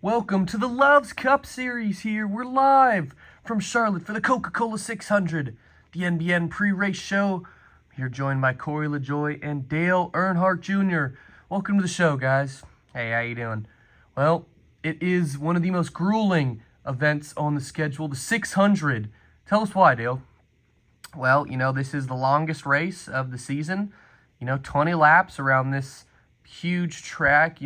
Welcome to the Loves Cup Series here. We're live from Charlotte for the Coca Cola 600, the NBN pre-race show. I'm here joined by Corey LaJoy and Dale Earnhardt Jr. Welcome to the show, guys. Hey, how you doing? Well, it is one of the most grueling events on the schedule, the 600. Tell us why, Dale. Well, this is the longest race of the season. 20 laps around this huge track,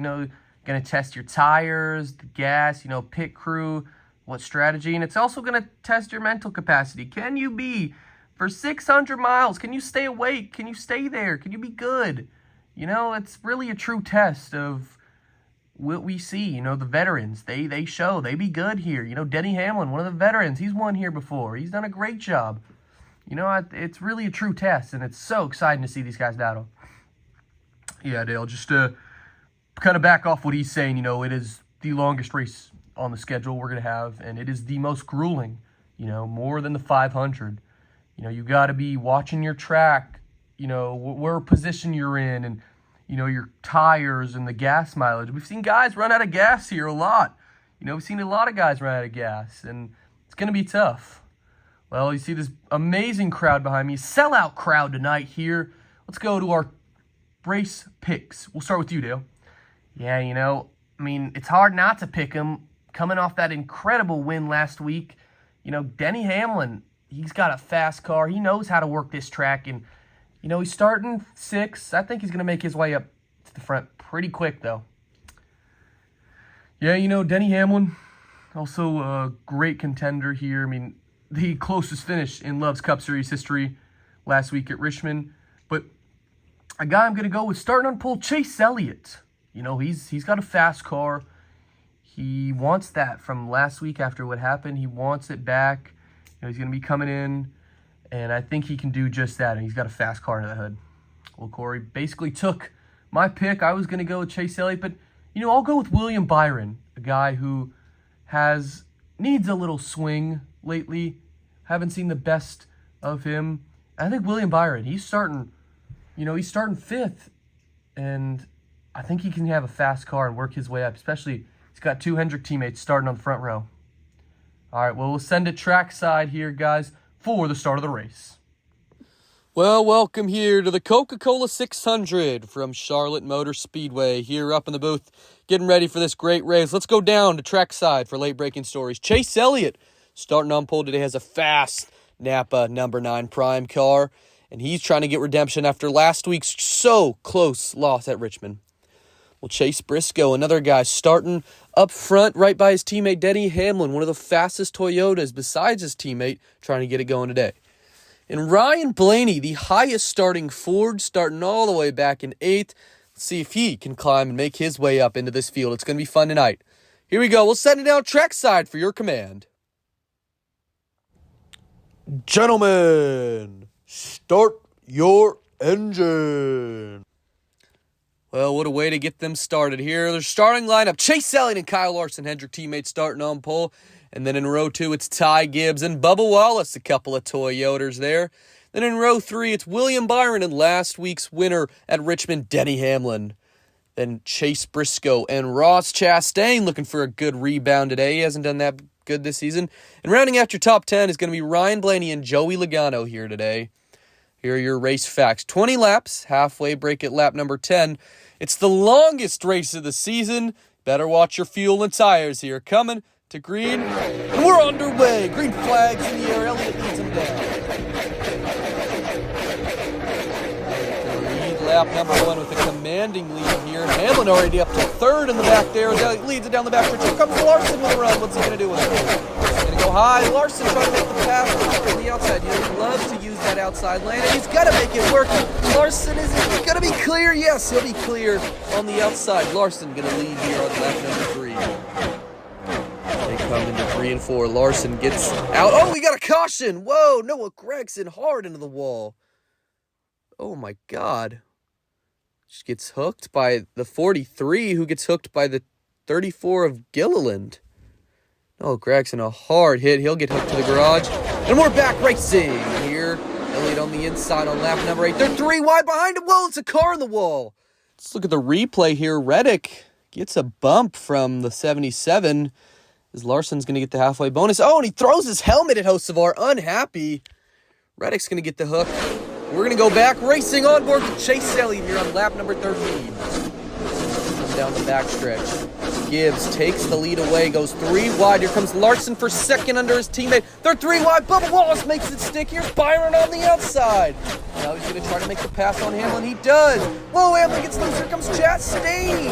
going to test your tires, the gas, pit crew, what strategy. And it's also going to test your mental capacity. Can you be, for 600 miles, can you stay awake? Can you stay there? Can you be good? It's really a true test of what we see. The veterans, they show, they be good here. Denny Hamlin, one of the veterans, he's won here before. He's done a great job. It's really a true test, and it's so exciting to see these guys battle. Yeah, Dale, just to kind of back off what he's saying, it is the longest race on the schedule we're going to have, and it is the most grueling, more than the 500. You got to be watching your track, where position you're in, and, your tires and the gas mileage. We've seen guys run out of gas here a lot. We've seen a lot of guys run out of gas, and it's going to be tough. Well, you see this amazing crowd behind me, sellout crowd tonight here. Let's go to our race picks. We'll start with you, Dale. Yeah, it's hard not to pick him coming off that incredible win last week. Denny Hamlin, he's got a fast car. He knows how to work this track, and, he's starting 6th. I think he's going to make his way up to the front pretty quick, though. Yeah, Denny Hamlin, also a great contender here. The closest finish in Love's Cup Series history last week at Richmond. But a guy I'm going to go with starting on pole, Chase Elliott. He's got a fast car. He wants that from last week after what happened. He wants it back. He's going to be coming in, and I think he can do just that, and he's got a fast car in the hood. Well, Corey basically took my pick. I was going to go with Chase Elliott, but, I'll go with William Byron, a guy who needs a little swing lately. Haven't seen the best of him. I think William Byron, he's starting 5th, and I think he can have a fast car and work his way up, especially he's got 2 Hendrick teammates starting on the front row. All right, well, we'll send it trackside here, guys, for the start of the race. Well, welcome here to the Coca Cola 600 from Charlotte Motor Speedway. Here up in the booth, getting ready for this great race. Let's go down to trackside for late breaking stories. Chase Elliott, starting on pole today, has a fast Napa number 9 Prime car, and he's trying to get redemption after last week's so close loss at Richmond. Well, Chase Briscoe, another guy starting up front right by his teammate Denny Hamlin, one of the fastest Toyotas besides his teammate, trying to get it going today. And Ryan Blaney, the highest starting Ford, starting all the way back in 8th. Let's see if he can climb and make his way up into this field. It's going to be fun tonight. Here we go. We'll send it down trackside for your command. Gentlemen, start your engine. Well, what a way to get them started here. Their starting lineup, Chase Elliott and Kyle Larson, Hendrick teammates starting on pole. And then in row 2, it's Ty Gibbs and Bubba Wallace, a couple of Toyotas there. Then in row 3, it's William Byron and last week's winner at Richmond, Denny Hamlin. Then Chase Briscoe and Ross Chastain looking for a good rebound today. He hasn't done that good this season. And rounding out your top 10 is going to be Ryan Blaney and Joey Logano here today. Here are your race facts. 20 laps, halfway break at lap number 10. It's the longest race of the season. Better watch your fuel and tires here. Coming to green, and we're underway. Green flags in the air. Elliott leads them down. Lead lap number 1 with a commanding lead here. Hamlin already up to 3rd in the back there. Leads it down the back stretch. Here comes Larson with a run. What's he going to do with it? He's going to go high. Larson trying to make the pass from the outside. He loves to use that outside lane, and he's got to make it work. Larson is going to be clear. Yes, he'll be clear on the outside. Larson going to lead here on lap number 3. They come into 3 and 4. Larson gets out. Oh, we got a caution. Whoa, Noah Gragson hard into the wall. Oh, my God. Just gets hooked by the 43, who gets hooked by the 34 of Gilliland. Oh, Gragson, a hard hit. He'll get hooked to the garage. And we're back racing here. Elliott on the inside on lap number 8. They're 3 wide behind him. Whoa, it's a car in the wall. Let's look at the replay here. Reddick Gets a bump from the 77. As Larson's going to get the halfway bonus. Oh, and he throws his helmet at Hocevar. Unhappy. Reddick's going to get the hook. We're going to go back, racing on board with Chase Elliott here on lap number 13. Down the backstretch. Gibbs takes the lead away, goes 3 wide. Here comes Larson for second under his teammate. They're 3 wide. Bubba Wallace makes it stick. Here's Byron on the outside. Now he's going to try to make the pass on Hamlin. He does. Whoa, Hamlin gets loose. Here comes Chastain.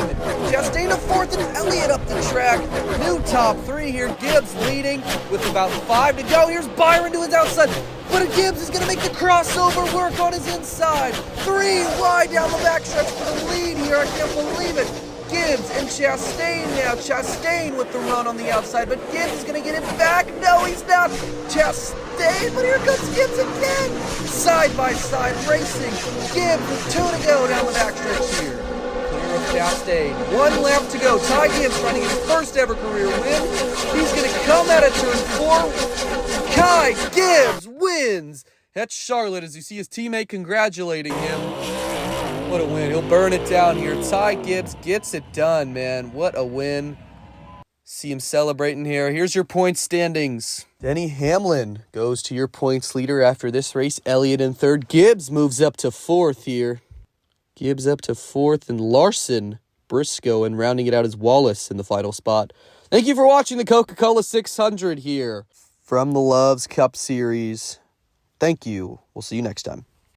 Chastain to fourth and Elliott up the track. New top 3 here. Gibbs leading with about 5 to go. Here's Byron to his outside. But Gibbs is going to make the crossover work on his inside. 3 wide down the backstretch for the lead here. I can't believe it. Gibbs and Chastain now. Chastain with the run on the outside, but Gibbs is going to get it back. No, he's not. Chastain, but here comes Gibbs again. Side by side racing. Gibbs with 2 to go down the backstretch here. Clear of Chastain. 1 lap to go. Ty Gibbs trying to get his first ever career win. He's going to come out of turn 4. Ty Gibbs wins. That's Charlotte as you see his teammate congratulating him. What a win. He'll burn it down here. Ty Gibbs gets it done, man. What a win. See him celebrating here. Here's your points standings. Denny Hamlin goes to your points leader after this race. Elliott in 3rd. Gibbs moves up to 4th here. Gibbs up to 4th. And Larson, Briscoe, and rounding it out is Wallace in the final spot. Thank you for watching the Coca Cola 600 here from the Loves Cup Series. Thank you. We'll see you next time.